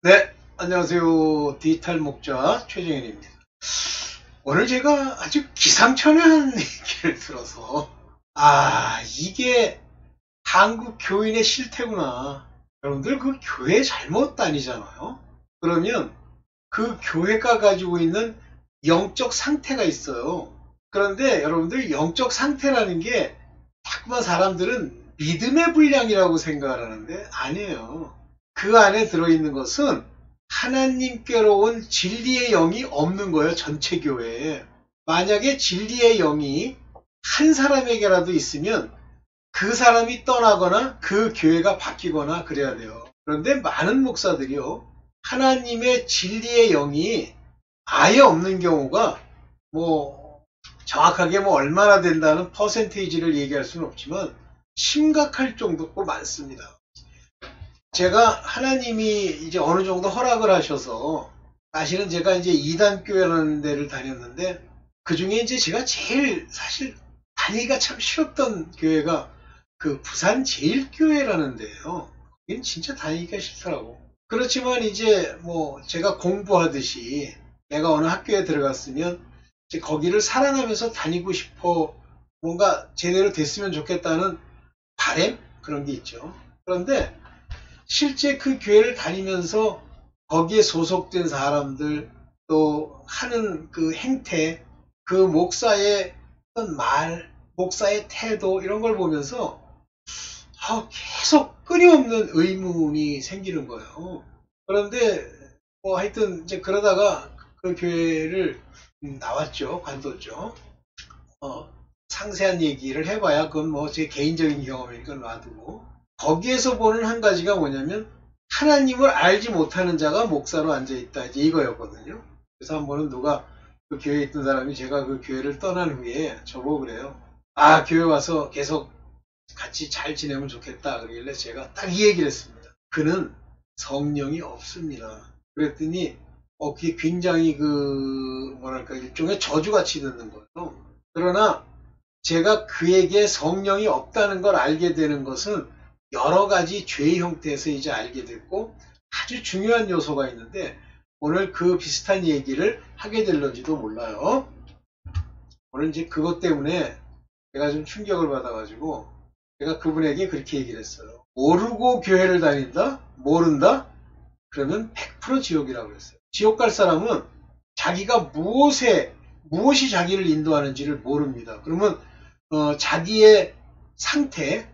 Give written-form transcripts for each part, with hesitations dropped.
네, 안녕하세요. 디지털 목자 최정현입니다. 오늘 제가 아주 기상천외한 얘기를 들어서, 이게 한국 교인의 실태구나. 여러분들 그 교회 잘못 다니잖아요. 그러면 그 교회가 가지고 있는 영적 상태가 있어요. 그런데 여러분들 영적 상태라는 게 자꾸만 사람들은 믿음의 분량이라고 생각을 하는데 아니에요. 그 안에 들어있는 것은 하나님께로 온 진리의 영이 없는 거예요. 전체 교회에. 만약에 진리의 영이 한 사람에게라도 있으면 그 사람이 떠나거나 그 교회가 바뀌거나 그래야 돼요. 그런데 많은 목사들이요. 하나님의 진리의 영이 아예 없는 경우가 정확하게 얼마나 된다는 퍼센테이지를 얘기할 수는 없지만 심각할 정도로 많습니다. 제가 하나님이 이제 어느 정도 허락을 하셔서 사실은 제가 이제 이단교회라는 데를 다녔는데 그 중에 이제 제가 제일 사실 다니기가 참 싫었던 교회가 그 부산 제일교회라는 데예요. 이건 진짜 다니기가 싫더라고. 그렇지만 이제 제가 공부하듯이 내가 어느 학교에 들어갔으면 이제 거기를 살아가면서 다니고 싶어 뭔가 제대로 됐으면 좋겠다는 바람 그런 게 있죠. 그런데 실제 그 교회를 다니면서 거기에 소속된 사람들 또 하는 그 행태, 그 목사의 어떤 말, 목사의 태도 이런 걸 보면서 계속 끊임없는 의문이 생기는 거예요. 그런데 하여튼 이제 그러다가 그 교회를 나왔죠. 관뒀죠. 상세한 얘기를 해봐야 그건 제 개인적인 경험이니까 놔두고 거기에서 보는 한 가지가 뭐냐면 하나님을 알지 못하는 자가 목사로 앉아있다 이제 이거였거든요. 그래서 한 번은 누가 그 교회에 있던 사람이 제가 그 교회를 떠난 후에 저보고 그래요. 교회 와서 계속 같이 잘 지내면 좋겠다 그러길래 제가 딱 이 얘기를 했습니다. 그는 성령이 없습니다. 그랬더니 그게 굉장히 뭐랄까 일종의 저주같이 듣는 거예요. 그러나 제가 그에게 성령이 없다는 걸 알게 되는 것은 여러 가지 죄의 형태에서 이제 알게 됐고 아주 중요한 요소가 있는데 오늘 그 비슷한 얘기를 하게 될런지도 몰라요. 오늘 이제 그것 때문에 제가 좀 충격을 받아가지고 제가 그분에게 그렇게 얘기를 했어요. 모르고 교회를 다닌다? 모른다? 그러면 100% 지옥이라고 그랬어요. 지옥 갈 사람은 자기가 무엇이 자기를 인도하는지를 모릅니다. 그러면 자기의 상태,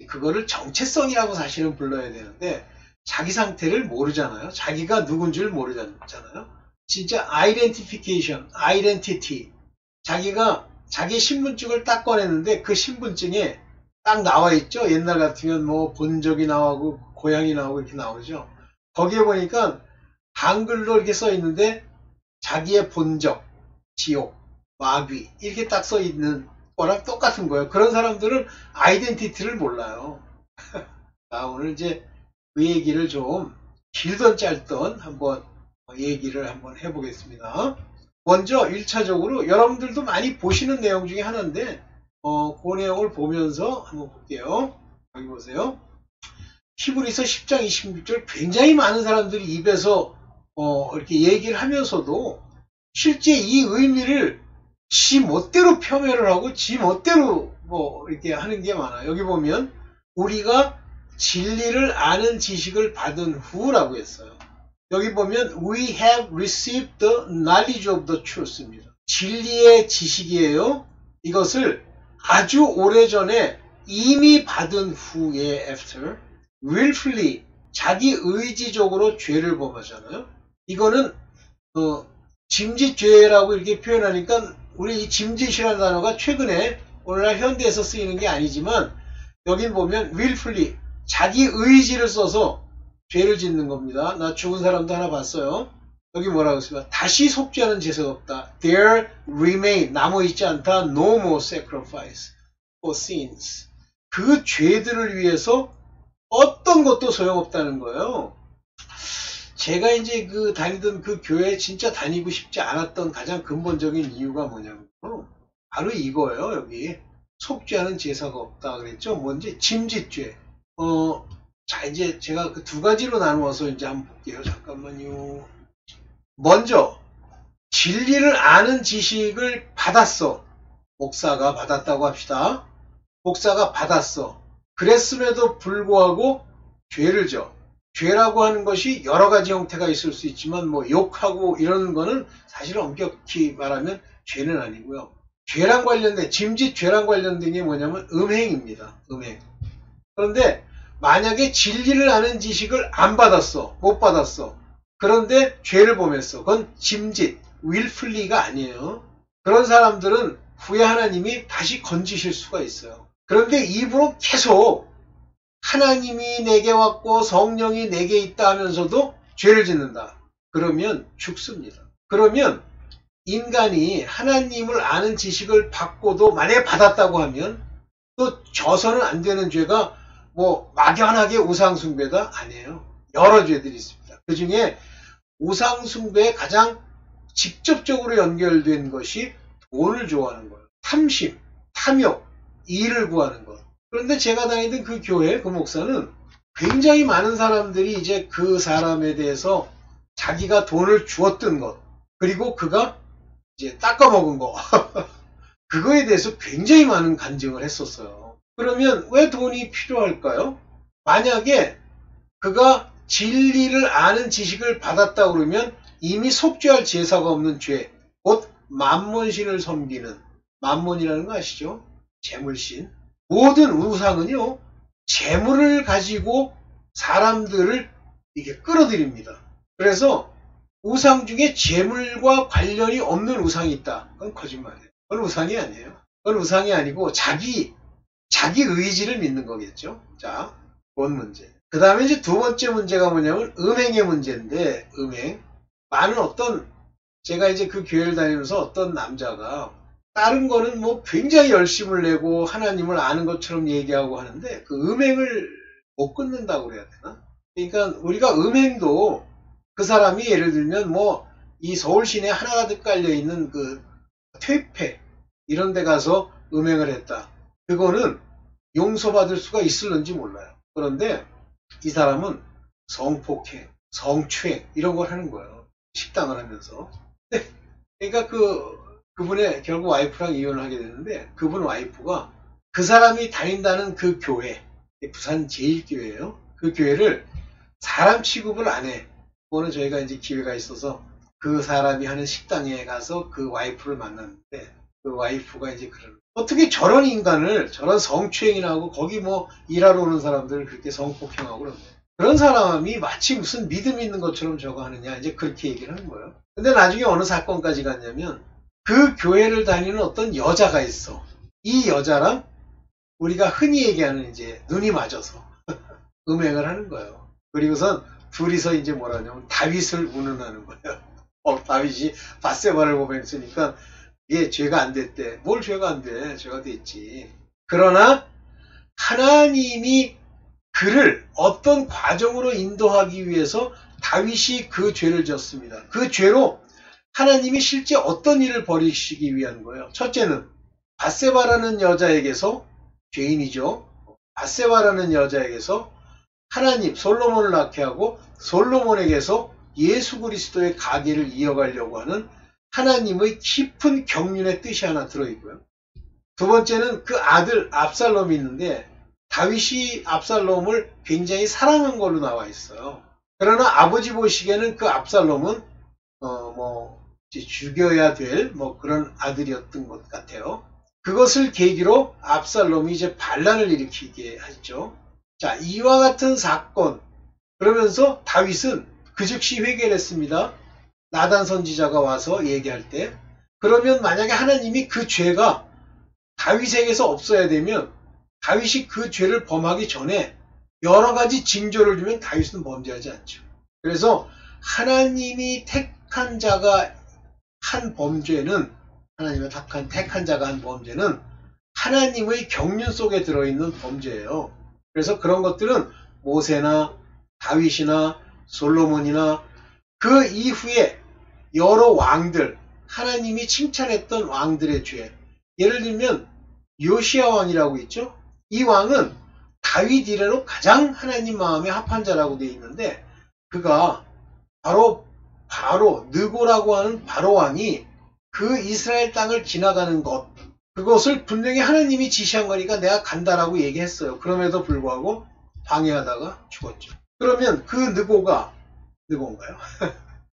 그거를 정체성이라고 사실은 불러야 되는데 자기 상태를 모르잖아요. 자기가 누군지를 모르잖아요. 진짜 identification, identity. 자기가 자기 신분증을 딱 꺼냈는데 그 신분증에 딱 나와 있죠. 옛날 같으면 본적이 나오고 고향이 나오고 이렇게 나오죠. 거기에 보니까 한글로 이렇게 써 있는데 자기의 본적, 지옥, 마귀 이렇게 딱 써 있는 거랑 똑같은 거예요. 그런 사람들은 아이덴티티를 몰라요. 오늘 이제 그 얘기를 좀 길던 짧던 한번 얘기를 한번 해보겠습니다. 먼저 1차적으로 여러분들도 많이 보시는 내용 중에 하나인데 그 내용을 보면서 한번 볼게요. 여기 보세요. 히브리서 10장 26절 굉장히 많은 사람들이 입에서 이렇게 얘기를 하면서도 실제 이 의미를 지 멋대로 폄훼를 하고 지 멋대로 이렇게 하는 게 많아요. 여기 보면 우리가 진리를 아는 지식을 받은 후라고 했어요. 여기 보면 we have received the knowledge of the truth입니다. 진리의 지식이에요. 이것을 아주 오래전에 이미 받은 후에 after willfully 자기 의지적으로 죄를 범하잖아요. 이거는 짐짓죄라고 이렇게 표현하니까 우리 이 짐짓이라는 단어가 최근에 오늘날 현대에서 쓰이는 게 아니지만 여긴 보면 willfully 자기 의지를 써서 죄를 짓는 겁니다. 나 죽은 사람도 하나 봤어요. 여기 뭐라고 했습니까? 다시 속죄하는 제사가 없다. There remain 남아있지 않다. No more sacrifice for sins. 그 죄들을 위해서 어떤 것도 소용없다는 거예요. 제가 이제 다니던 그 교회에 진짜 다니고 싶지 않았던 가장 근본적인 이유가 뭐냐면 바로 이거예요. 여기 속죄하는 제사가 없다 그랬죠. 뭔지 짐짓죄. 자, 이제 제가 그 두 가지로 나누어서 이제 한번 볼게요. 잠깐만요. 먼저, 진리를 아는 지식을 받았어. 목사가 받았다고 합시다. 목사가 받았어. 그랬음에도 불구하고 죄를 져. 죄라고 하는 것이 여러 가지 형태가 있을 수 있지만 뭐 욕하고 이런 거는 사실 엄격히 말하면 죄는 아니고요. 죄랑 관련된 짐짓 죄랑 관련된 게 뭐냐면 음행입니다. 음행. 그런데 만약에 진리를 아는 지식을 안 받았어. 못 받았어. 그런데 죄를 범했어. 그건 짐짓, willfully가 아니에요. 그런 사람들은 후에 하나님이 다시 건지실 수가 있어요. 그런데 입으로 계속 하나님이 내게 왔고 성령이 내게 있다 하면서도 죄를 짓는다. 그러면 죽습니다. 그러면 인간이 하나님을 아는 지식을 받고도 만약에 받았다고 하면 또 져서는 안 되는 죄가 뭐 막연하게 우상숭배가 아니에요. 여러 죄들이 있습니다. 그 중에 우상숭배에 가장 직접적으로 연결된 것이 돈을 좋아하는 거예요. 탐심, 탐욕, 이를 구하는 것. 그런데 제가 다니던 그 교회, 그 목사는 굉장히 많은 사람들이 이제 그 사람에 대해서 자기가 돈을 주었던 것, 그리고 그가 이제 닦아먹은 거, 그거에 대해서 굉장히 많은 간증을 했었어요. 그러면 왜 돈이 필요할까요? 만약에 그가 진리를 아는 지식을 받았다 그러면 이미 속죄할 제사가 없는 죄, 곧 만몬신을 섬기는, 만몬이라는 거 아시죠? 재물신. 모든 우상은요, 재물을 가지고 사람들을 이게 끌어들입니다. 그래서 우상 중에 재물과 관련이 없는 우상이 있다. 그건 거짓말이에요. 그건 우상이 아니에요. 그건 우상이 아니고 자기 의지를 믿는 거겠죠. 자, 그건 문제. 그 다음에 이제 두 번째 문제가 뭐냐면 음행의 문제인데, 음행. 많은 제가 이제 그 교회를 다니면서 어떤 남자가 다른 거는 뭐 굉장히 열심을 내고 하나님을 아는 것처럼 얘기하고 하는데 그 음행을 못 끊는다고 그래야 되나? 그러니까 우리가 음행도 그 사람이 예를 들면 뭐 이 서울 시내에 하나가득 깔려있는 그 퇴폐 이런 데 가서 음행을 했다. 그거는 용서받을 수가 있을는지 몰라요. 그런데 이 사람은 성폭행, 성추행 이런 걸 하는 거예요. 식당을 하면서. 그러니까 그분의 결국 와이프랑 이혼을 하게 되는데 그분 와이프가 그 사람이 다닌다는 그 교회, 부산 제일교회예요. 그 교회를 사람 취급을 안 해. 그거는 저희가 이제 기회가 있어서 그 사람이 하는 식당에 가서 그 와이프를 만났는데 그 와이프가 이제 그러는 어떻게 저런 인간을 저런 성추행이나 하고 거기 뭐 일하러 오는 사람들을 그렇게 성폭행하고 그러네. 그런 사람이 마치 무슨 믿음 있는 것처럼 저거 하느냐 이제 그렇게 얘기를 하는 거예요. 근데 나중에 어느 사건까지 갔냐면 그 교회를 다니는 어떤 여자가 있어. 이 여자랑 우리가 흔히 얘기하는 이제 눈이 맞아서 음행을 하는 거예요. 그리고선 둘이서 이제 뭐라 하냐면 다윗을 운운하는 거예요. 다윗이 밧세바를 고백했으니까 얘 죄가 안 됐대. 뭘 죄가 안 돼? 죄가 됐지. 그러나 하나님이 그를 어떤 과정으로 인도하기 위해서 다윗이 그 죄를 졌습니다. 그 죄로 하나님이 실제 어떤 일을 벌이시기 위한 거예요. 첫째는 밧세바라는 여자에게서 죄인이죠. 밧세바라는 여자에게서 하나님 솔로몬을 낳게 하고 솔로몬에게서 예수 그리스도의 가계를 이어가려고 하는 하나님의 깊은 경륜의 뜻이 하나 들어있고요. 두 번째는 그 아들 압살롬이 있는데 다윗이 압살롬을 굉장히 사랑한 걸로 나와 있어요. 그러나 아버지 보시기에는 그 압살롬은 죽여야 될 뭐 그런 아들이었던 것 같아요. 그것을 계기로 압살롬이 이제 반란을 일으키게 하죠. 자, 이와 같은 사건. 그러면서 다윗은 그 즉시 회개를 했습니다. 나단 선지자가 와서 얘기할 때. 그러면 만약에 하나님이 그 죄가 다윗에게서 없어야 되면 다윗이 그 죄를 범하기 전에 여러 가지 징조를 주면 다윗은 범죄하지 않죠. 그래서 하나님이 택한 자가 한 범죄는 하나님의 택한 자가 한 범죄는 하나님의 경륜 속에 들어있는 범죄예요. 그래서 그런 것들은 모세나 다윗이나 솔로몬이나 그 이후에 여러 왕들, 하나님이 칭찬했던 왕들의 죄. 예를 들면 요시야 왕이라고 있죠. 이 왕은 다윗 이래로 가장 하나님 마음에 합한 자라고 되어 있는데, 그가 바로 느고라고 하는 바로 왕이 그 이스라엘 땅을 지나가는 그것을 분명히 하나님이 지시한 거니까 내가 간다라고 얘기했어요. 그럼에도 불구하고 방해하다가 죽었죠. 그러면 그 느고인가요?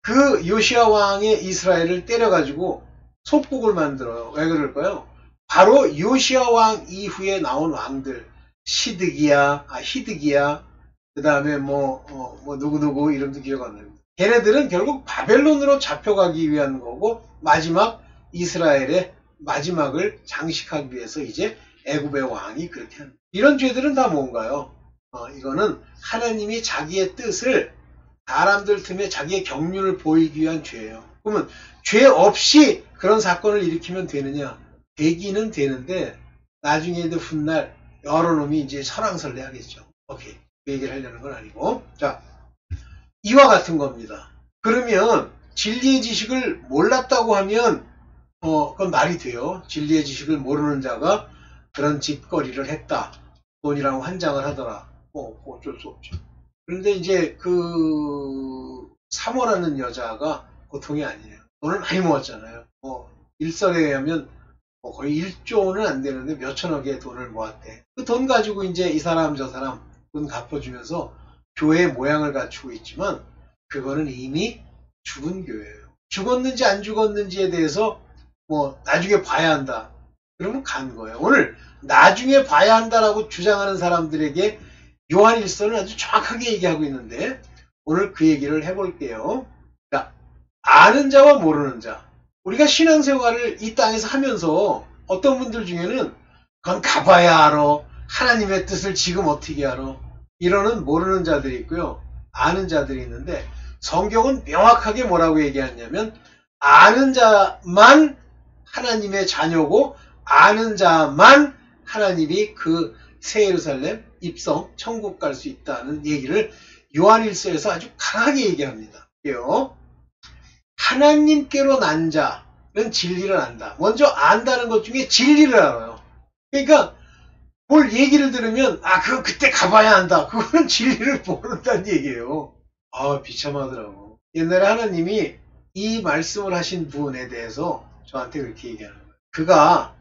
그 요시야 왕의 이스라엘을 때려가지고 속국을 만들어요. 왜 그럴까요? 바로 요시야 왕 이후에 나온 왕들, 히드기야, 그 다음에 누구누구 이름도 기억 안 납니다. 걔네들은 결국 바벨론으로 잡혀가기 위한 거고, 마지막 이스라엘의 마지막을 장식하기 위해서 이제 애굽의 왕이 그렇게 합니다. 이런 죄들은 다 뭔가요? 이거는 하나님이 자기의 뜻을 사람들 틈에 자기의 경륜을 보이기 위한 죄예요. 그러면 죄 없이 그런 사건을 일으키면 되느냐? 되기는 되는데 나중에 이제 훗날 여러 놈이 이제 설왕설래 하겠죠. 오케이. 그 얘기를 하려는 건 아니고. 자, 이와 같은 겁니다. 그러면 진리의 지식을 몰랐다고 하면 그건 말이 돼요. 진리의 지식을 모르는 자가 그런 짓거리를 했다. 돈이랑 환장을 하더라. 어쩔 수 없죠. 그런데 이제 그 사모라는 여자가 보통이 아니에요. 돈을 많이 모았잖아요. 일설에 의하면 거의 1조는 안 되는데 몇천억의 돈을 모았대. 그 돈 가지고 이제 이 사람 저 사람 돈 갚아주면서 교회의 모양을 갖추고 있지만, 그거는 이미 죽은 교회예요. 죽었는지 안 죽었는지에 대해서 나중에 봐야 한다. 그러면 간 거예요. 오늘 나중에 봐야 한다라고 주장하는 사람들에게 요한 1서는 아주 정확하게 얘기하고 있는데, 오늘 그 얘기를 해볼게요. 그러니까 아는 자와 모르는 자. 우리가 신앙생활을 이 땅에서 하면서 어떤 분들 중에는 그건 가봐야 알아. 하나님의 뜻을 지금 어떻게 알아. 이러는 모르는 자들이 있고요. 아는 자들이 있는데, 성경은 명확하게 뭐라고 얘기하냐면 아는 자만 하나님의 자녀고, 아는 자만 하나님이 그 새 예루살렘 입성 천국 갈 수 있다는 얘기를 요한일서에서 아주 강하게 얘기합니다. 하나님께로 난 자는 진리를 안다. 먼저 안다는 것 중에 진리를 알아요. 그러니까 뭘 얘기를 들으면 그거 그때 가봐야 한다. 그거는 진리를 모른다는 얘기예요. 비참하더라고. 옛날에 하나님이 이 말씀을 하신 분에 대해서 저한테 그렇게 얘기하는 거예요. 그가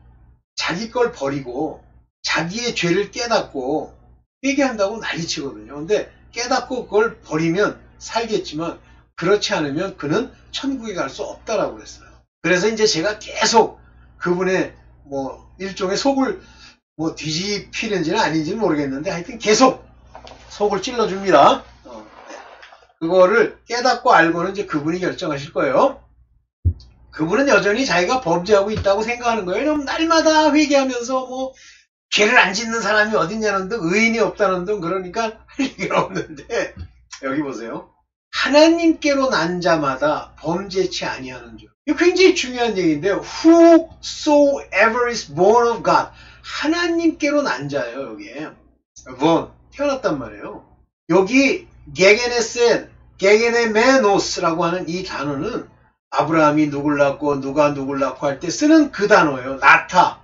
자기 걸 버리고 자기의 죄를 깨닫고 회개한다고 난리치거든요. 근데 깨닫고 그걸 버리면 살겠지만 그렇지 않으면 그는 천국에 갈 수 없다라고 그랬어요. 그래서 이제 제가 계속 그분의 일종의 속을 뒤집히는지는 아닌지는 모르겠는데 하여튼 계속 속을 찔러줍니다. 그거를 깨닫고 알고는 이제 그분이 결정하실 거예요. 그분은 여전히 자기가 범죄하고 있다고 생각하는 거예요. 왜냐면 날마다 회개하면서 죄를 안 짓는 사람이 어딨냐는 등, 의인이 없다는 등, 그러니까 할 얘기가 없는데, 여기 보세요. 하나님께로 난 자마다 범죄치 아니하는 줄. 이거 굉장히 중요한 얘기인데요. Whosoever is born of God. 하나님께로 난 자예요, 여기에. born, 태어났단 말이에요. 여기 게게네메노스라고 하는 이 단어는 아브라함이 누굴 낳고 누가 누굴 낳고 할 때 쓰는 그 단어예요. 낳다.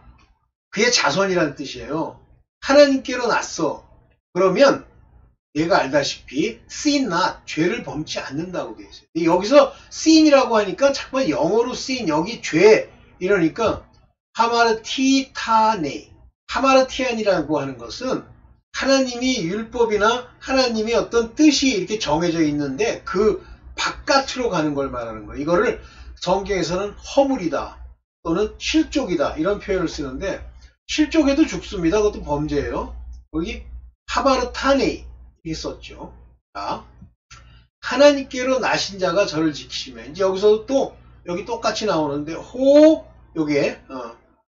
그의 자손이란 뜻이에요. 하나님께로 났어. 그러면 얘가 알다시피 sin not, 죄를 범치 않는다고 되어 있어요. 여기서 sin이라고 하니까 자꾸만 영어로 sin, 여기 죄 이러니까 하마르티타네, 하마르티안이라고 하는 것은 하나님이 율법이나 하나님의 어떤 뜻이 이렇게 정해져 있는데 그 바깥으로 가는 걸 말하는 거예요. 이거를 성경에서는 허물이다 또는 실족이다 이런 표현을 쓰는데, 실족해도 죽습니다. 그것도 범죄예요. 여기 하바르타네 이렇게 썼죠. 자, 하나님께로 나신 자가 저를 지키시면, 이제 여기서 또 여기 똑같이 나오는데 요게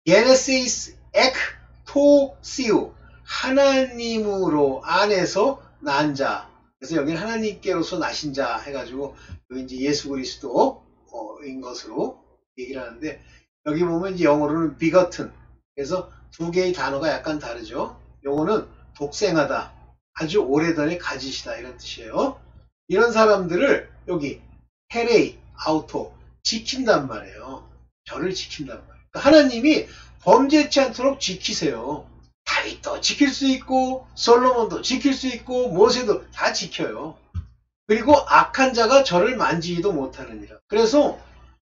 게네시스 엑토시우, 하나님으로 안에서 난 자. 그래서 여기는 하나님께로서 나신 자 해가지고 여기 이제 예수 그리스도인 것으로 얘기를 하는데, 여기 보면 이제 영어로는 begotten. 그래서 두 개의 단어가 약간 다르죠. 요거는 독생하다, 아주 오래전에 가지시다 이런 뜻이에요. 이런 사람들을 여기 헤레이, 아우토, 지킨단 말이에요. 저를 지킨단 말이에요. 그러니까 하나님이 범죄치 않도록 지키세요. 다 다윗도 지킬 수 있고 솔로몬도 지킬 수 있고 모세도 다 지켜요. 그리고 악한 자가 저를 만지지도 못하느니라. 그래서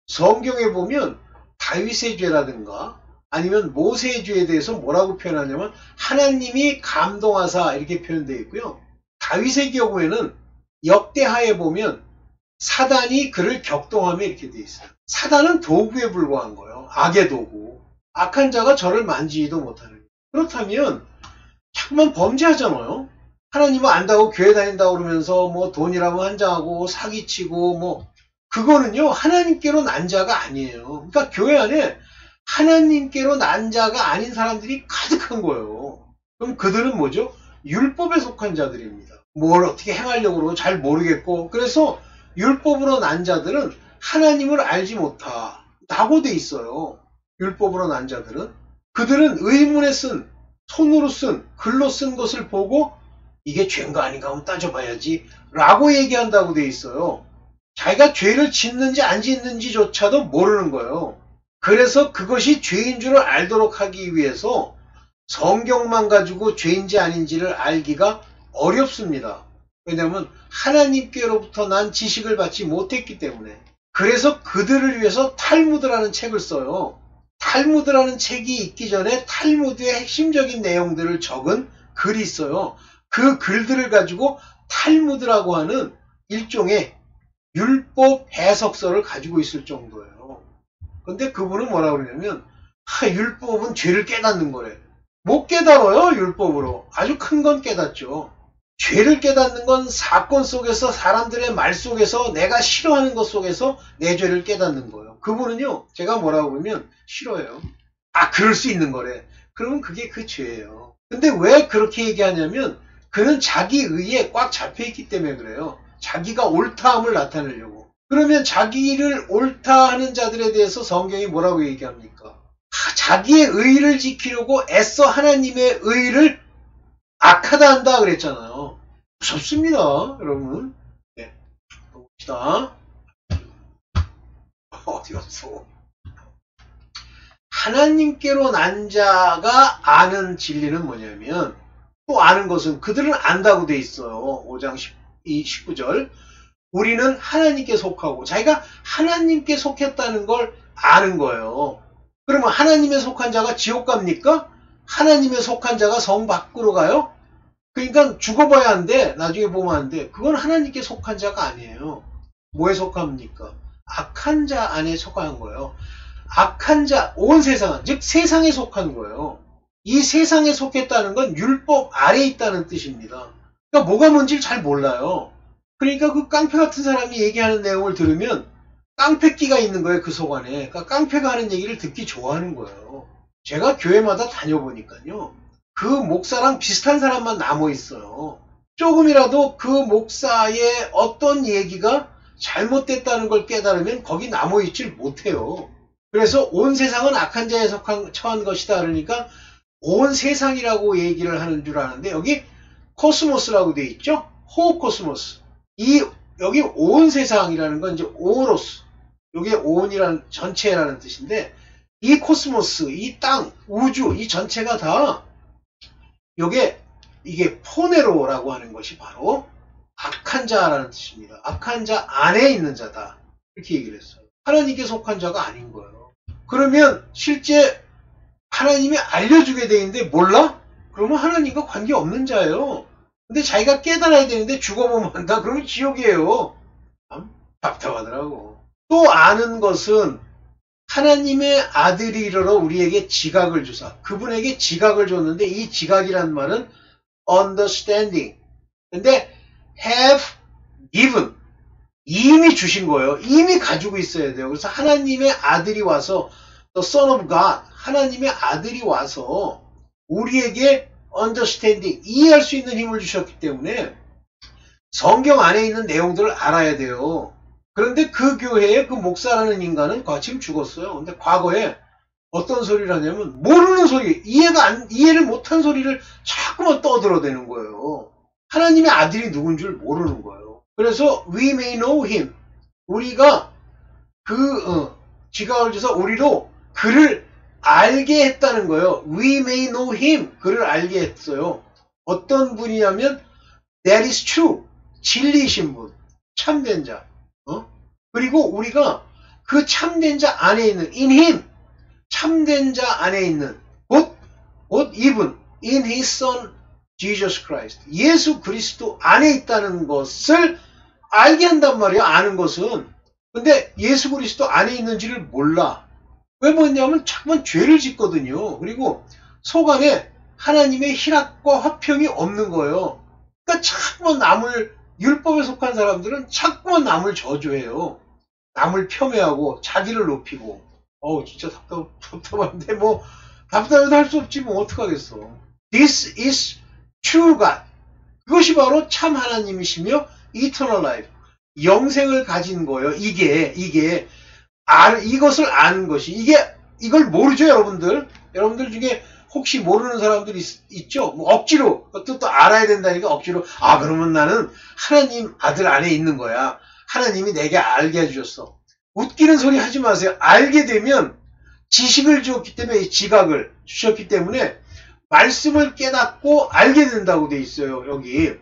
성경에 보면 다윗의 죄라든가 아니면 모세의 죄에 대해서 뭐라고 표현하냐면 하나님이 감동하사 이렇게 표현되어 있고요. 다윗의 경우에는 역대하에 보면 사단이 그를 격동하며 이렇게 되어 있어요. 사단은 도구에 불과한 거예요. 악의 도구. 악한 자가 저를 만지지도 못하는. 그렇다면 자꾸만 범죄하잖아요. 하나님은 안다고 교회 다닌다고 그러면서 뭐 돈이라면 한장하고 사기치고 뭐 그거는요 하나님께로 난 자가 아니에요. 그러니까 교회 안에 하나님께로 난 자가 아닌 사람들이 가득한 거예요. 그럼 그들은 뭐죠? 율법에 속한 자들입니다. 뭘 어떻게 행하려고 잘 모르겠고 그래서 율법으로 난 자들은 하나님을 알지 못하다고 돼 있어요. 율법으로 난 자들은 그들은 의문에 쓴 손으로 쓴 글로 쓴 것을 보고 이게 죄인가 아닌가 한번 따져봐야지 라고 얘기한다고 돼 있어요. 자기가 죄를 짓는지 안 짓는지조차도 모르는 거예요. 그래서 그것이 죄인 줄을 알도록 하기 위해서 성경만 가지고 죄인지 아닌지를 알기가 어렵습니다. 왜냐하면 하나님께로부터 난 지식을 받지 못했기 때문에. 그래서 그들을 위해서 탈무드라는 책을 써요. 탈무드라는 책이 있기 전에 탈무드의 핵심적인 내용들을 적은 글이 있어요. 그 글들을 가지고 탈무드라고 하는 일종의 율법 해석서를 가지고 있을 정도예요. 근데 그분은 뭐라고 그러냐면 율법은 죄를 깨닫는 거래. 못 깨달아요. 율법으로. 아주 큰 건 깨닫죠. 죄를 깨닫는 건 사건 속에서 사람들의 말 속에서 내가 싫어하는 것 속에서 내 죄를 깨닫는 거예요. 그분은요. 제가 뭐라고 그러면 싫어요. 그럴 수 있는 거래. 그러면 그게 그 죄예요. 근데 왜 그렇게 얘기하냐면 그는 자기 의에 꽉 잡혀있기 때문에 그래요. 자기가 옳다함을 나타내려고. 그러면 자기를 옳다 하는 자들에 대해서 성경이 뭐라고 얘기합니까? 자기의 의를 지키려고 애써 하나님의 의를 악하다 한다 그랬잖아요. 무섭습니다, 여러분. 네, 봅시다. 어디 갔어? 하나님께로 난 자가 아는 진리는 뭐냐면 또 아는 것은 그들은 안다고 돼 있어요. 5장 19절. 우리는 하나님께 속하고 자기가 하나님께 속했다는 걸 아는 거예요. 그러면 하나님에 속한 자가 지옥 갑니까? 하나님에 속한 자가 성 밖으로 가요? 그러니까 죽어봐야 한대. 나중에 보면 안 돼. 그건 하나님께 속한 자가 아니에요. 뭐에 속합니까? 악한 자 안에 속한 거예요. 악한 자, 온 세상, 즉 세상에 속한 거예요. 이 세상에 속했다는 건 율법 아래에 있다는 뜻입니다. 그러니까 뭐가 뭔지 잘 몰라요. 그러니까 그 깡패 같은 사람이 얘기하는 내용을 들으면 깡패끼가 있는 거예요. 그 속 안에. 그러니까 깡패가 하는 얘기를 듣기 좋아하는 거예요. 제가 교회마다 다녀보니까요. 그 목사랑 비슷한 사람만 남아 있어요. 조금이라도 그 목사의 어떤 얘기가 잘못됐다는 걸 깨달으면 거기 남아 있질 못해요. 그래서 온 세상은 악한 자에 처한 것이다. 그러니까 온 세상이라고 얘기를 하는 줄 아는데 여기 코스모스라고 돼 있죠. 호코스모스. 여기 온 세상이라는 건 이제 오로스. 여기 온이라는 전체라는 뜻인데 이 코스모스, 이 땅, 우주, 이 전체가 다 이게 포네로라고 하는 것이 바로 악한 자라는 뜻입니다. 악한 자 안에 있는 자다. 이렇게 얘기를 했어요. 하나님께 속한 자가 아닌 거예요. 그러면 실제 하나님이 알려주게 돼 있는데 몰라? 그러면 하나님과 관계없는 자예요. 근데 자기가 깨달아야 되는데 죽어보면 한다? 그러면 지옥이에요. 참 답답하더라고. 또 아는 것은 하나님의 아들이 이르러 우리에게 지각을 주사. 그분에게 지각을 줬는데 이 지각이란 말은 understanding. 근데 have given. 이미 주신 거예요. 이미 가지고 있어야 돼요. 그래서 하나님의 아들이 와서 the Son of God. 하나님의 아들이 와서 우리에게 understanding. 이해할 수 있는 힘을 주셨기 때문에 성경 안에 있는 내용들을 알아야 돼요. 그런데 그 교회의 그 목사라는 인간은 지금 죽었어요. 근데 과거에 어떤 소리를 하냐면 모르는 소리, 이해를 못한 소리를 자꾸만 떠들어대는 거예요. 하나님의 아들이 누군 줄 모르는 거예요. 그래서 we may know him. 우리가 지각을 줘서 우리로 그를 알게 했다는 거예요. We may know him. 그를 알게 했어요. 어떤 분이냐면 that is true. 진리이신 분. 참된 자. 그리고 우리가 그 참된 자 안에 있는 in him. 참된 자 안에 있는 곧 이분 in his son Jesus Christ. 예수 그리스도 안에 있다는 것을 알게 한단 말이야. 아는 것은. 근데 예수 그리스도 안에 있는지를 몰라. 왜 뭐냐면 자꾸만 죄를 짓거든요. 그리고 속 안에 하나님의 희락과 화평이 없는 거예요. 그러니까 자꾸만 남을, 율법에 속한 사람들은 자꾸만 남을 저주해요. 남을 폄훼하고 자기를 높이고. 진짜 답답한데 뭐 답답해도 할 수 없지 뭐 어떡하겠어. This is true God. 그것이 바로 참 하나님이시며 eternal life. 영생을 가진 거예요. 이것을 아는 것이. 이걸 모르죠, 여러분들? 여러분들 중에 혹시 모르는 사람들이 있죠? 뭐 억지로, 또 알아야 된다니까 억지로. 그러면 나는 하나님 아들 안에 있는 거야. 하나님이 내게 알게 해주셨어. 웃기는 소리 하지 마세요. 알게 되면 지식을 주었기 때문에, 지각을 주셨기 때문에 말씀을 깨닫고 알게 된다고 돼 있어요. 여기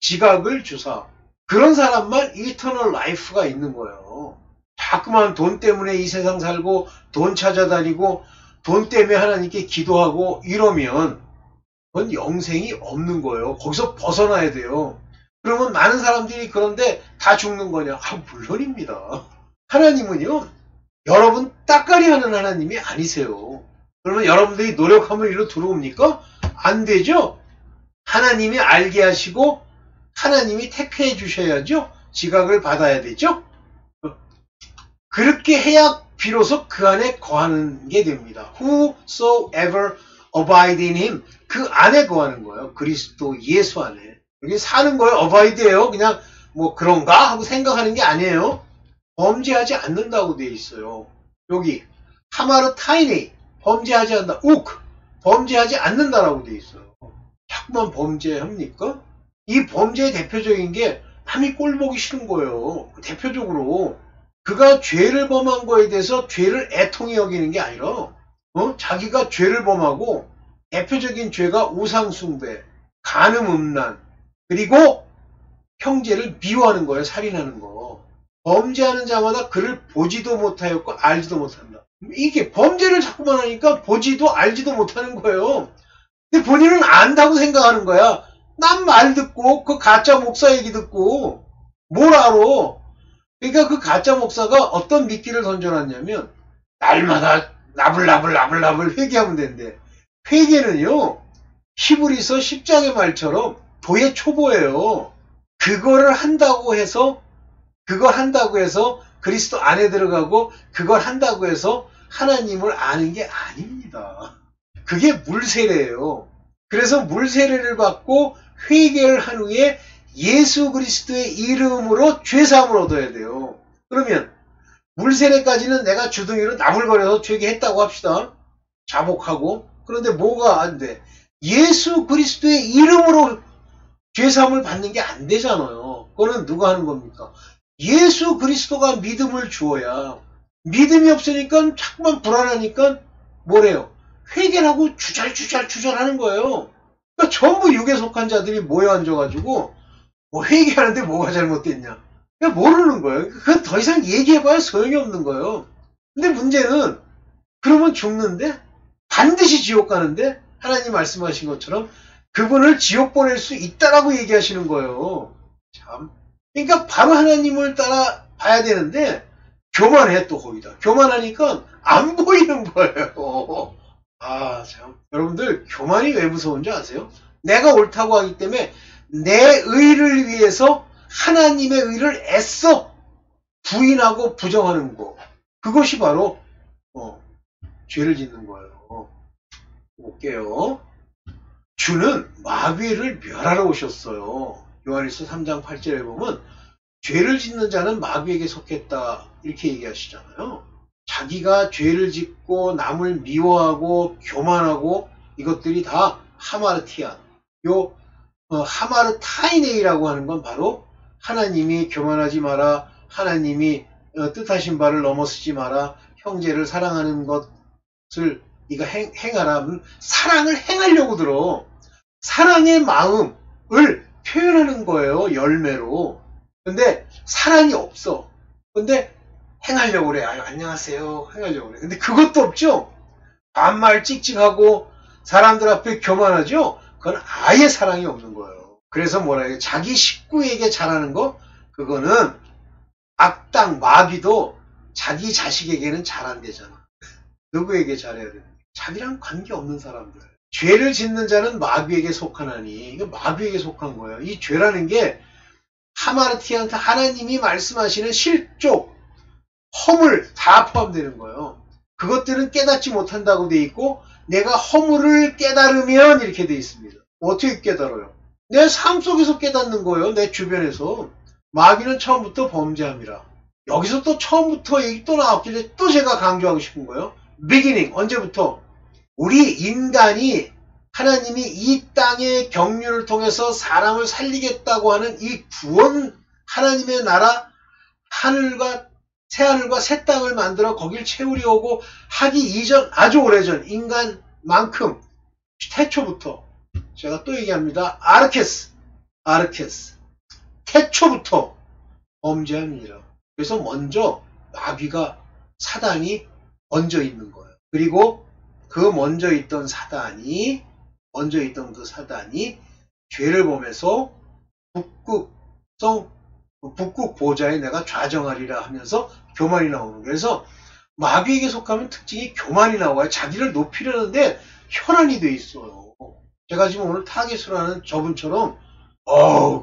지각을 주사. 그런 사람만 이터널 라이프가 있는 거예요. 자꾸만 돈 때문에 이 세상 살고 돈 찾아다니고 돈 때문에 하나님께 기도하고 이러면 그건 영생이 없는 거예요. 거기서 벗어나야 돼요. 그러면 많은 사람들이 그런데 다 죽는 거냐? 물론입니다. 하나님은요, 여러분 따까리 하는 하나님이 아니세요. 그러면 여러분들이 노력하면 이리로 들어옵니까? 안 되죠? 하나님이 알게 하시고 하나님이 택해 주셔야죠. 지각을 받아야 되죠. 그렇게 해야 비로소 그 안에 거하는 게 됩니다. Whosoever abide in him. 그 안에 거하는 거예요. 그리스도 예수 안에. 여기 사는 거예요. abide예요. 그냥 뭐 그런가 하고 생각하는 게 아니에요. 범죄하지 않는다고 돼 있어요. 여기 하마르타이네. 범죄하지 않는다. 범죄하지 않는다라고 돼 있어요. 자꾸만 범죄합니까? 이 범죄의 대표적인 게 남이 꼴보기 싫은 거예요. 대표적으로 그가 죄를 범한 거에 대해서 죄를 애통히 여기는 게 아니라 자기가 죄를 범하고 대표적인 죄가 우상숭배, 간음음란, 그리고 형제를 미워하는 거예요. 살인하는 거. 범죄하는 자마다 그를 보지도 못하였고 알지도 못한다. 이게 범죄를 자꾸만 하니까 보지도 알지도 못하는 거예요. 근데 본인은 안다고 생각하는 거야. 난 말 듣고 그 가짜 목사 얘기 듣고 뭘 알아. 그러니까 그 가짜 목사가 어떤 미끼를 던져놨냐면 날마다 나불나불 회개하면 된대. 회개는요, 히브리서 10장의 말처럼 도의 초보예요. 그걸 한다고 해서 그리스도 안에 들어가고 그걸 한다고 해서 하나님을 아는 게 아닙니다. 그게 물세례예요. 그래서 물세례를 받고 회개를 한 후에 예수 그리스도의 이름으로 죄사함을 얻어야 돼요. 그러면 물세례까지는 내가 주둥이로 나불거려서 회개했다고 합시다. 자복하고. 그런데 뭐가 안 돼? 예수 그리스도의 이름으로 죄사함을 받는 게 안 되잖아요. 그거는 누가 하는 겁니까? 예수 그리스도가 믿음을 주어야. 믿음이 없으니까 자꾸만 불안하니까 뭐래요? 회개를 하고 주절하는 거예요. 그러니까 전부 육에 속한 자들이 모여 앉아가지고 뭐 회개하는데 뭐가 잘못됐냐? 그냥 모르는 거예요. 그건 더 이상 얘기해봐야 소용이 없는 거예요. 근데 문제는 그러면 죽는데 반드시 지옥 가는데 하나님 말씀하신 것처럼 그분을 지옥 보낼 수 있다라고 얘기하시는 거예요. 참. 그러니까 바로 하나님을 따라 봐야 되는데 교만해 또 거기다. 교만하니까 안 보이는 거예요. 참. 여러분들 교만이 왜 무서운지 아세요? 내가 옳다고 하기 때문에 내 의를 위해서 하나님의 의를 애써 부인하고 부정하는 거. 그것이 바로 죄를 짓는 거예요. 볼게요. 주는 마귀를 멸하러 오셨어요. 요한일서 3장 8절에 보면 죄를 짓는 자는 마귀에게 속했다 이렇게 얘기하시잖아요. 자기가 죄를 짓고 남을 미워하고 교만하고 이것들이 다 하마르티안. 하마르타이네이라고 하는 건 바로 하나님이 교만하지 마라. 하나님이 뜻하신 바를 넘어서지 마라. 형제를 사랑하는 것을 이거 행하라 하면 사랑을 행하려고 들어. 사랑의 마음을 표현하는 거예요. 열매로. 근데 사랑이 없어. 근데 행하려고 그래. 아유, 안녕하세요. 행하려고 그래. 근데 그것도 없죠. 반말 찍찍하고 사람들 앞에 교만하죠. 그건 아예 사랑이 없는 거예요. 그래서 뭐라 해요? 자기 식구에게 잘하는 거, 그거는 악당 마귀도 자기 자식에게는 잘 안 되잖아. 누구에게 잘해야 되는 거야? 자기랑 관계없는 사람들. 죄를 짓는 자는 마귀에게 속하나니, 이거 마귀에게 속한 거예요. 이 죄라는 게 하마르티한테 하나님이 말씀하시는 실족, 허물 다 포함되는 거예요. 그것들은 깨닫지 못한다고 돼 있고, 내가 허물을 깨달으면 이렇게 돼 있습니다. 어떻게 깨달아요? 내 삶 속에서 깨닫는 거예요. 내 주변에서. 마귀는 처음부터 범죄함이라. 여기서 또 처음부터 얘기 또 나왔길래 또 제가 강조하고 싶은 거예요. beginning, 언제부터? 우리 인간이 하나님이 이 땅의 경륜을 통해서 사람을 살리겠다고 하는 이 구원, 하나님의 나라, 하늘과 새하늘과 새 땅을 만들어 거길 채우려고 하기 이전, 아주 오래전 인간만큼 태초부터, 제가 또 얘기합니다. 아르케스 태초부터 범죄합니다. 그래서 먼저 마귀가, 사단이 먼저 있는 거예요. 그리고 그 먼저 있던 그 사단이 죄를 범해서 북극 보좌에 내가 좌정하리라 하면서 교만이 나오는 거예요. 그래서 마귀에게 속하면 특징이 교만이 나와요. 자기를 높이려는데 혈안이 돼 있어요. 제가 지금 오늘 타겟으로 하는 저분처럼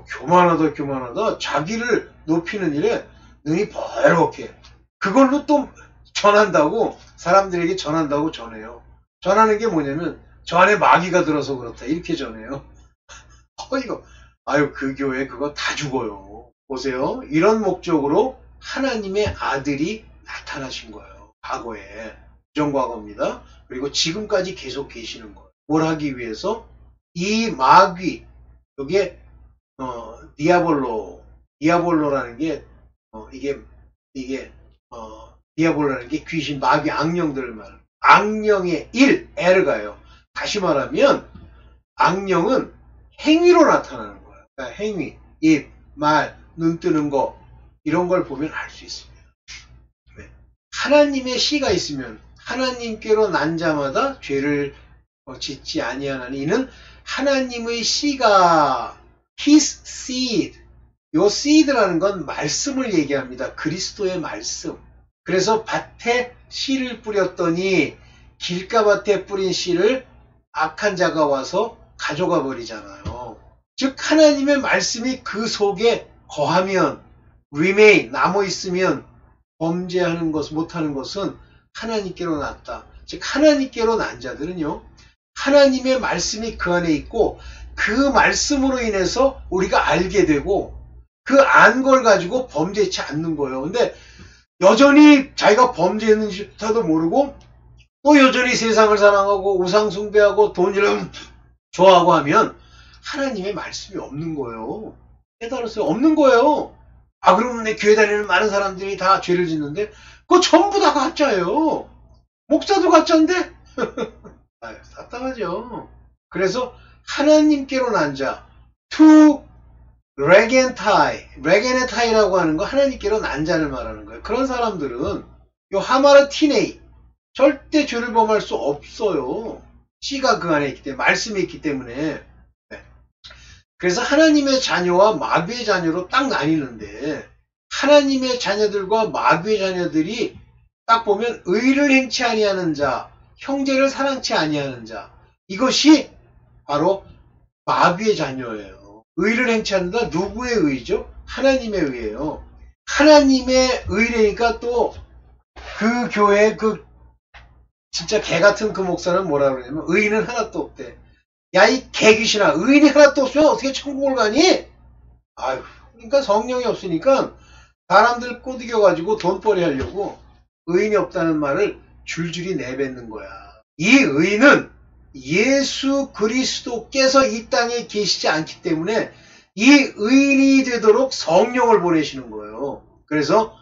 교만하다 자기를 높이는 일에 눈이 벌겋게, 그걸로 또 전한다고, 사람들에게 전한다고 전해요. 전하는 게 뭐냐면 저 안에 마귀가 들어서 그렇다 이렇게 전해요. 그 교회 그거 다 죽어요. 보세요. 이런 목적으로 하나님의 아들이 나타나신 거예요. 과거에. 부정과거입니다. 그리고 지금까지 계속 계시는 거예요. 뭘 하기 위해서? 이 마귀, 여기에 디아볼로라는 게 디아볼로라는 게 귀신, 마귀, 악령들을 말해요. 악령의 에르가요. 다시 말하면 악령은 행위로 나타나는 거예요. 그러니까 행위, 입, 말, 눈 뜨는 거, 이런 걸 보면 알 수 있습니다. 하나님의 씨가 있으면, 하나님께로 난 자마다 죄를 짓지 아니하나니, 이는 하나님의 씨가, his seed, 요 seed라는 건 말씀을 얘기합니다. 그리스도의 말씀. 그래서 밭에 씨를 뿌렸더니 길가밭에 뿌린 씨를 악한 자가 와서 가져가 버리잖아요. 즉 하나님의 말씀이 그 속에 거하면, remain, 남아있으면 범죄하는 것, 못하는 것은 하나님께로 났다. 즉 하나님께로 난 자들은요, 하나님의 말씀이 그 안에 있고 그 말씀으로 인해서 우리가 알게 되고 그 안 걸 가지고 범죄치 않는 거예요. 근데 여전히 자기가 범죄했는지도 모르고 또 여전히 세상을 사랑하고 우상 숭배하고 돈이랑 좋아하고 하면 하나님의 말씀이 없는 거예요. 깨달았어요. 없는 거예요. 그러면 내 교회 다니는 많은 사람들이 다 죄를 짓는데 그거 전부 다 가짜예요. 목사도 가짜인데? 답답하죠. 그래서 하나님께로 난 자, to 레게네타이라고 하는 거, 하나님께로 난 자를 말하는 거예요. 그런 사람들은 요 하마르티네이, 절대 죄를 범할 수 없어요. 씨가 그 안에 있기 때문에, 말씀이 있기 때문에. 그래서 하나님의 자녀와 마귀의 자녀로 딱 나뉘는데, 하나님의 자녀들과 마귀의 자녀들이 딱 보면 의를 행치 아니하는 자, 형제를 사랑치 아니하는 자, 이것이 바로 마귀의 자녀예요. 의를 행치 않는다. 누구의 의죠? 하나님의 의예요. 하나님의 의라니까 또 그 교회 진짜 개 같은 그 목사는 뭐라 그러냐면 의인은 하나도 없대. 야, 이 개귀신아, 의인이 하나도 없으면 어떻게 천국을 가니? 그러니까 성령이 없으니까 사람들 꼬드겨가지고 돈벌이 하려고 의인이 없다는 말을 줄줄이 내뱉는 거야. 이 의인은 예수 그리스도께서 이 땅에 계시지 않기 때문에 이 의인이 되도록 성령을 보내시는 거예요. 그래서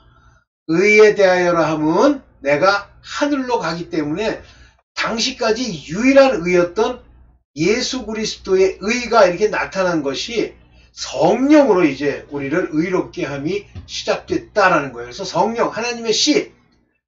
의에 대하여라 함은 내가 하늘로 가기 때문에 당시까지 유일한 의였던 예수 그리스도의 의가 이렇게 나타난 것이 성령으로 이제 우리를 의롭게 함이 시작됐다라는 거예요. 그래서 성령, 하나님의 씨,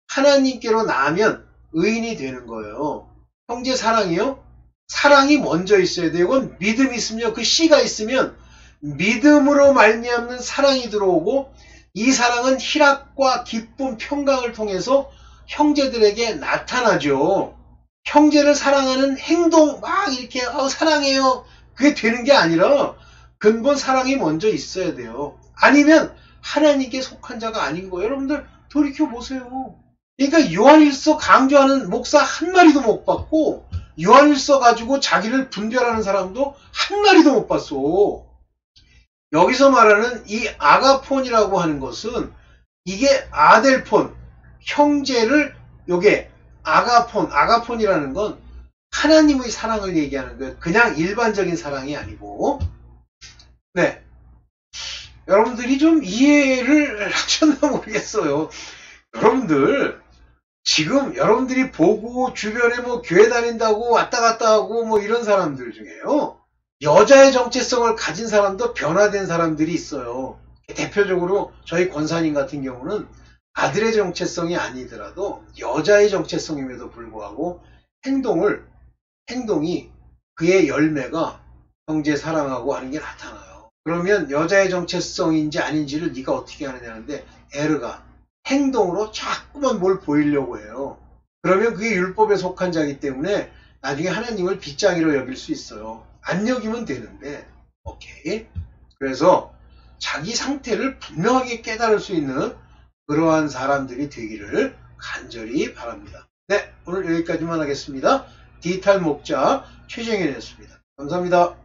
하나님께로 나면 의인이 되는 거예요. 형제 사랑이요? 사랑이 먼저 있어야 돼요. 이건 믿음이 있으면, 그 씨가 있으면 믿음으로 말미암는 사랑이 들어오고, 이 사랑은 희락과 기쁨, 평강을 통해서 형제들에게 나타나죠. 형제를 사랑하는 행동 막 이렇게 사랑해요, 그게 되는 게 아니라 근본 사랑이 먼저 있어야 돼요. 아니면 하나님께 속한 자가 아닌 거예요. 여러분들 돌이켜보세요. 그러니까 요한일서 강조하는 목사 한 마리도 못 봤고, 요한일서 가지고 자기를 분별하는 사람도 한 마리도 못 봤어. 여기서 말하는 이 아가폰이라고 하는 것은, 이게 아델폰, 형제를, 요게 아가폰이라는 건 하나님의 사랑을 얘기하는 거예요. 그냥 일반적인 사랑이 아니고. 네. 여러분들이 좀 이해를 하셨나 모르겠어요. 여러분들, 지금 여러분들이 보고 주변에 뭐 교회 다닌다고 왔다 갔다 하고 뭐 이런 사람들 중에요, 여자의 정체성을 가진 사람도 변화된 사람들이 있어요. 대표적으로 저희 권사님 같은 경우는 아들의 정체성이 아니더라도 여자의 정체성임에도 불구하고 행동이 그의 열매가 형제 사랑하고 하는 게 나타나요. 그러면 여자의 정체성인지 아닌지를 네가 어떻게 하느냐는데, 에르가 행동으로 자꾸만 뭘 보이려고 해요. 그러면 그게 율법에 속한 자이기 때문에 나중에 하나님을 빗장이로 여길 수 있어요. 안 여기면 되는데. 오케이. 그래서 자기 상태를 분명하게 깨달을 수 있는 그러한 사람들이 되기를 간절히 바랍니다. 네, 오늘 여기까지만 하겠습니다. 디지털 목자 최정현이었습니다. 감사합니다.